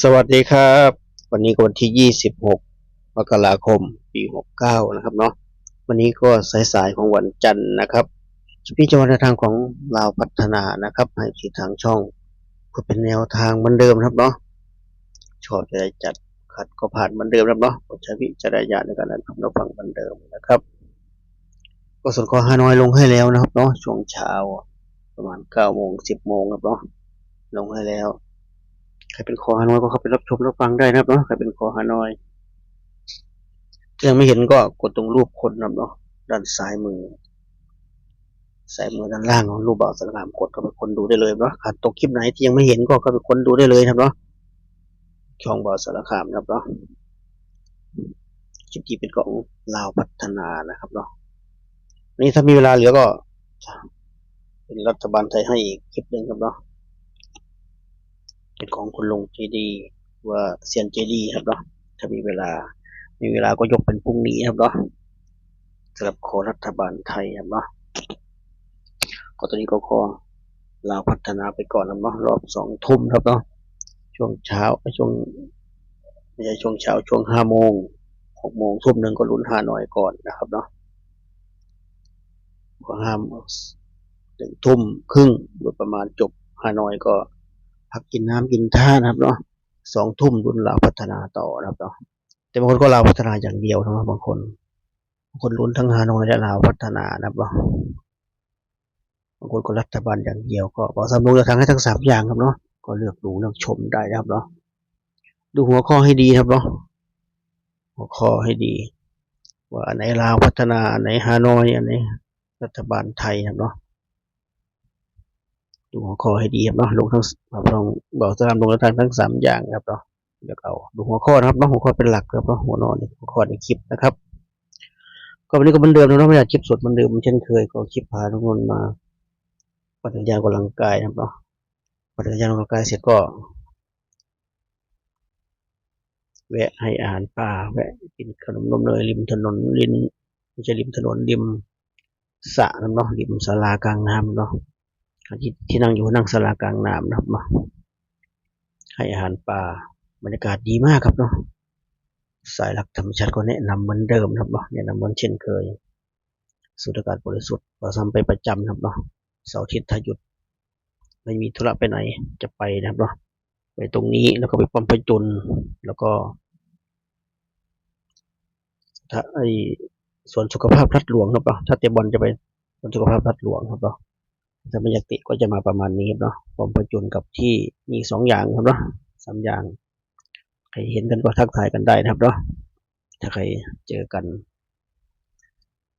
สวัสดีครับวันนี้ก็วันที่26มกราคมปี69นะครับเนาะวันนี้ก็สายๆของวันจันทร์นะครับพี่จะวันทางของลาวพัฒนานะครับให้ที่ทางช่องเพื่อเป็นแนวทางเหมือนเดิมครับเนาะชอบจะได้จัดขัดก็ผ่านเหมือนเดิมครับเนาะใช้วิจารณญาณในการรับฟังเหมือนเดิมนะครับก็ส่วนข้อฮานอยลงให้แล้วนะครับเนาะช่วงเช้าประมาณ9 โมง 10 โมงครับเนาะลงให้แล้วใครเป็นคอฮานอยก็เข้าไปรับชมรับฟังได้นะครับเนาะใครเป็นคอฮานอยยังไม่เห็นก็กดตรงรูปคนนะครับเนาะด้านซ้ายมือด้านล่างของรูปบ่าวสารคามกดเข้าไปคนดูได้เลยเนาะขาดตกคลิปไหนที่ยังไม่เห็นก็เข้าไปคนดูได้เลยครับเนาะช่องบ่าวสารคามนะครับเนาะคลิปที่เป็นของลาวพัฒนานะครับเนาะนี่ถ้ามีเวลาเหลือก็เป็นรัฐบาลไทยให้อีกคลิปหนึ่งครับเนาะเป็นของคุณลุงเจดีว่าเซียนเจดีครับเนาะถ้ามีเวลาก็ยกเป็นพรุ่งนี้ครับเนาะสำหรับขอรัฐบาลไทยครับเนาะก็ตอนนี้ก็ขอลาวพัฒนาไปก่อนครับเนาะรอบ2 ทุ่มครับเนาะช่วงเช้าช่วงไม่ใช่ช่วงเช้าช่วง5 โมง 6 โมงทุ่มหนึ่งก็ลุ้น5 หน่อยก่อนนะครับเนาะก็1 ทุ่มครึ่งโดยประมาณจบ5 หน่อยก็พักกินน้ำกินท่านะครับเนาะ2 ทุ่มลุ้นลาวพัฒนาต่อนะครับเนาะแต่บางคนก็ลาวพัฒนาอย่างเดียวนะครับบางคนลุ้นทั้งฮานอยและลาวพัฒนานะครับเนาะบางคนก็รัฐบาลอย่างเดียวก็บอกสำรวจทางให้ทั้ง3 อย่างครับเนาะก็เลือกดูเลือกชมได้นะครับเนาะดูหัวข้อให้ดีครับเนาะหัวข้อให้ดีว่าอันไหนลาวพัฒนาอันไหนฮานอยอันไหนรัฐบาลไทยครับเนาะดูหัวข้อให้ดีครับเนาะลงทั้งลองบอกสามลงทางทั้ง3 อย่างครับเนาะเดี๋ยวเอาดูหัวข้อนะครับเนาะหัวข้อเป็นหลักครับเนาะหัวข้อในคลิปนะครับก็วันนี้ก็เหมือนเดิมนะไม่อยากคลิปสดเหมือนเดิมเช่นเคยก็คลิปพาทุกคนมาปั่นจักรยานกำลังกายนะครับเนาะปั่นจักรยานกำลังกายเสร็จก็แวะให้อาหารปลาแวะกินขนมนมเนยริมถนนไม่ใช่ริมถนนริมสระนะเนาะริมศาลากลางน้ำเนาะที่นั่งอยู่นั่งศาลากลางน้ำนะครับเนาะให้อาหารปลาบรรยากาศดีมากครับเนาะสายหลักธรรมชาติก็แนะนำเหมือนเดิมครับเนาะแนะนำเหมือนเช่นเคยสูดอากาศบริสุทธิ์เราทำไปประจำครับเนาะเสาร์อาทิตย์ถ้าหยุดไม่มีธุระไปไหนจะไปนะครับเนาะไปตรงนี้แล้วก็ไปปั๊มประจุนแล้วก็ถ้าสวนสุขภาพรัฐหลวงครับเนาะถ้าเตะบอลจะไปสวนสุขภาพรัฐหลวงครับเนาะถ้าไม่อยากติก็จะมาประมาณนี้ครับเนาะปั๊มประจุนกับที่มี2 อย่างครับเนาะ3 อย่างใครเห็นกันก็ทักทายกันได้นะครับเนาะถ้าใครเจอกัน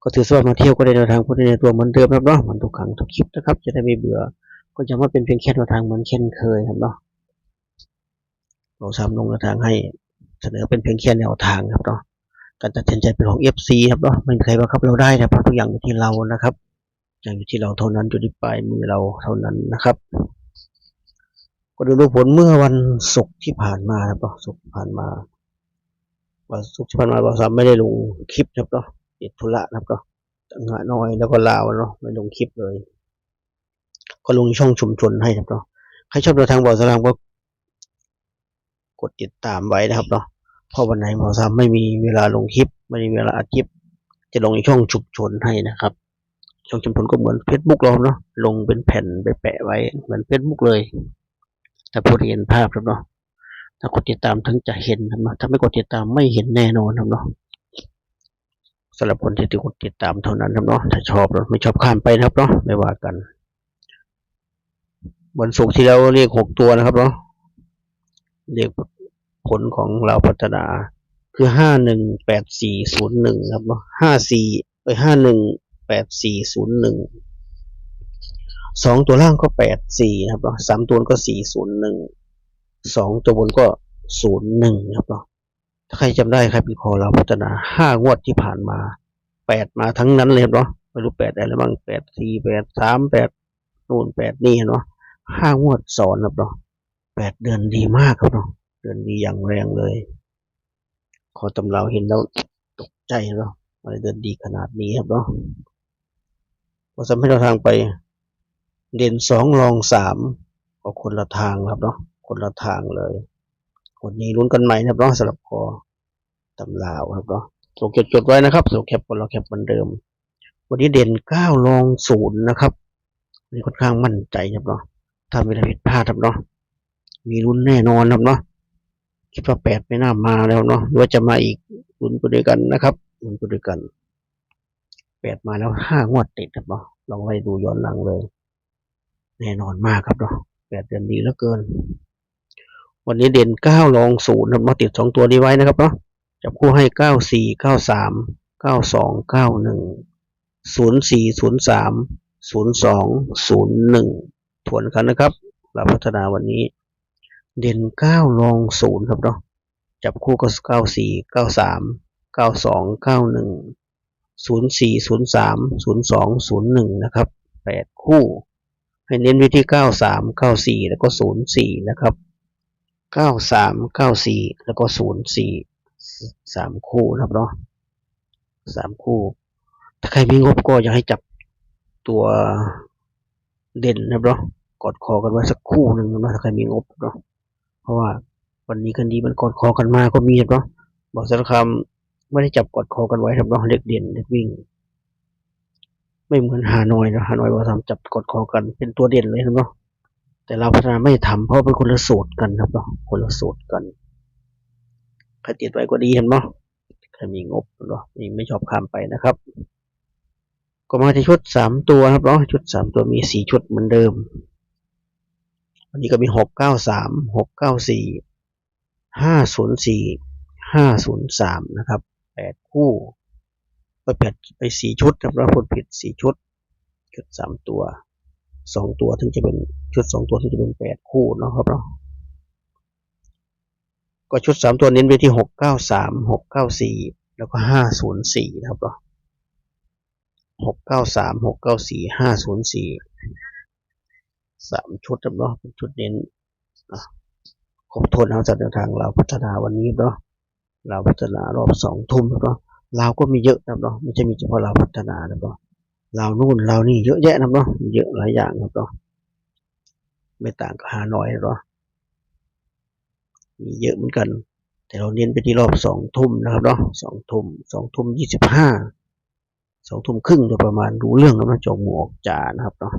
ก็ถือว่ามาเที่ยวก็ได้แนวทางพูดในตัวเหมือนเดิมครับเนาะเหมือนทุกครั้งทุกคลิปนะครับจะได้ไม่เบื่อก็จะมาเป็นเพียงแค่แนวทางเหมือนเช่นเคยครับเนาะเราซ้ำลงแนวทางให้เสนอเป็นเพียงแค่แนวทางครับเนาะการตัดสินใจเป็นของ FC ครับเนาะไม่มีใครบังคับเราได้นะครับทุกอย่างอยู่ที่เรานะครับอย่างอยู่ที่เราเท่านั้นอยู่ที่ปลายมือเราเท่านั้นนะครับก็ดูผลเมื่อวันศุกร์ที่ผ่านมาครับเนาะศุกร์ผ่านมาวันศุกร์ที่ผ่านมาเราซ้ำไม่ได้ลงคลิปครับเนาะติดธุระนะครับเนาะงานน้อยแล้วก็ลาวเนาะไม่ลงคลิปเลยก็ลงช่องชุมชนให้ครับเนาะใครชอบแนวทางบ่าวสลามก็กดติดตามไว้นะครับเนาะเพราะวันไหนบ่าวสลามไม่มีเวลาลงคลิปไม่มีเวลาอัดคลิปจะลงในช่องชุมชนให้นะครับช่องชุมชนก็เหมือน Facebook เราเนาะลงเป็นแผ่นไปแปะไว้เหมือน Facebook เลยถ้าผู้เห็นภาพครับเนาะถ้ากดติดตามถึงจะเห็นครับเนาะถ้าไม่กดติดตามไม่เห็นแน่นอนครับเนาะสำหรับคนที่กดติดตามเท่านั้นครับเนาะถ้าชอบไม่ชอบข้ามไปนะครับเนาะไม่ว่ากันวันศุกร์ที่แล้วเรียก6 ตัวนะครับเนาะเรียกผลของเราพัฒนาคือ518401ครับเนาะ518401 2 ตัวล่างก็84นะครับเนาะ3 ตัวก็401 2 ตัวบนก็01ครับเนาะถ้าใครจำได้ใครเป็นคอเราพัฒนา5 งวดที่ผ่านมา8มาทั้งนั้นเลยเนาะไม่รู้8อะไรบ้าง84 83 8นู่น8นี่เนาะ5 งวดซ้อนครับเนาะ8 เดือนดีมากครับเนาะเดือนดีอย่างแรงเลยขอตำราเห็นแล้วตกใจเนาะอะไรเดือนดีขนาดนี้ครับเนาะพอสำให้เราทางไปเด่น2รอง3ก็คนละทางครับเนาะคนละทางเลย วันนี้ลุ้นกันใหม่นะครับเนาะสำหรับคอตำลาวครับเนาะส่งจดไว้นะครับส่งแคปคนเราแคปเหมือนเดิมวันนี้เด่น9รอง0นะครับนี่ค่อนข้างมั่นใจครับเนาะถ้าไม่ได้ผิดพลาดครับเนาะมีลุ้นแน่นอนครับเนาะคิดว่า8ไม่น่ามาแล้วเนาะหรือว่าจะมาอีกลุ้นไปด้วยกันนะครับลุ้นไปด้วยกัน8มาแล้ว5 งวดติดครับเนาะลองไล่ดูย้อนหลังเลยแน่นอนมากครับเนาะ8เดือนดีเหลือเกินวันนี้เด่น9รอง0ครับมาติด2ตัวนี้ไว้นะครับเนาะจับคู่ให้94 93 92 91 04 03 02 01ทวนกันนะครับเราพัฒนาวันนี้เด่น9รอง0ครับเนาะจับคู่ก็94 93 92 91 04 03 02 01นะครับ8คู่ให้เน้นไปที่93 94แล้วก็04นะครับ93 94แล้วก็04 3คู่นะครับเนาะ3คู่ถ้าใครมีงบก็อยากให้จับตัวเด่นนะครับเนาะกอดคอกันไว้สักคู่หนึ่งนะถ้าใครมีงบเนาะเพราะว่าวันนี้กันดีมันกอดคอกันมาก็มีครับเนาะบอกสารคามไม่ได้จับกอดคอกันไว้ครับเนาะเล็กเด่นเล็กวิ่งไม่เหมือนฮานอยนะฮานอยว่าทำจับกอดคอกันเป็นตัวเด่นเลยครับเนาะแต่เราพัฒนาไม่ทำเพราะเป็นคนละสูตรกันครับเนาะคนละสูตรกันใครติดไว้ก็ดีครับเนาะใครมีงบเนาะไม่ชอบข้ามไปนะครับก็มาที่ชุด3ตัวครับเนาะชุด3ตัวมี4ชุดเหมือนเดิมวันนี้ก็มี693 694 504 503นะครับ8คู่ไป4ชุดครับเราพูดผิด4ชุดชุด3ตัว2ตัวถึงจะเป็นชุด2ตัวถึงจะเป็น8คู่เนาะครับเนาะก็ชุด3ตัวเน้นไปที่693 694แล้วก็504นะครับเนาะ693 694 504 3ชุดครับเนาะเป็นชุดเน้นครบถ้วนเอาจากแนวทางเราพัฒนาวันนี้เนาะเราพัฒนารอบ2 ทุ่มครับเนาะเราก็มีเยอะครับเนาะไม่ใช่มีเฉพาะเราพัฒนาครับเนาะเรานู่นเรานี่เยอะแยะนะเนาะเยอะหลายอย่างครับเนาะไม่ต่างกับฮานอยเนาะมีเยอะเหมือนกันแต่เราเน้นไปที่รอบ2 ทุ่มนะครับเนาะ2 ทุ่ม 25 2 ทุ่มครึ่งโดยประมาณรู้เรื่องแล้วนะจงหมวกจ่านะครับเนาะ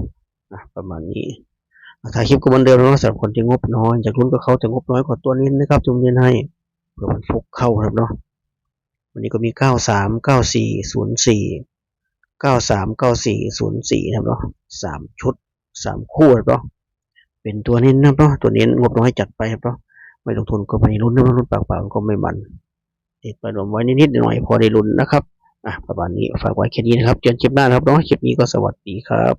ประมาณนี้ถ่ายคลิปก็เหมือนเดิมนะสำหรับคนที่งบน้อยจากลุ้นกับเขาแต่งบน้อยกว่าตัวนี้นะครับจงเรียนให้เพื่อมันฟุกเข้าครับเนาะวันนี้ก็มี93 94 04 93 94 04นะครับเนาะ3ชุด3คู่ครับเนาะเป็นตัวเน้นนะครับเนาะตัวเน้นงบน้อยจัดไปครับเนาะไม่ลงทุนก็ไม่ลุ้นนะลุ้นเปล่าๆก็ไม่มันติดไปรวมไว้นิดๆหน่อยพอได้ลุ้นนะครับประมาณนี้ฝากไว้แค่นี้นะครับเจอกันคลิปหน้าครับเนาะคลิปนี้ก็สวัสดีครับ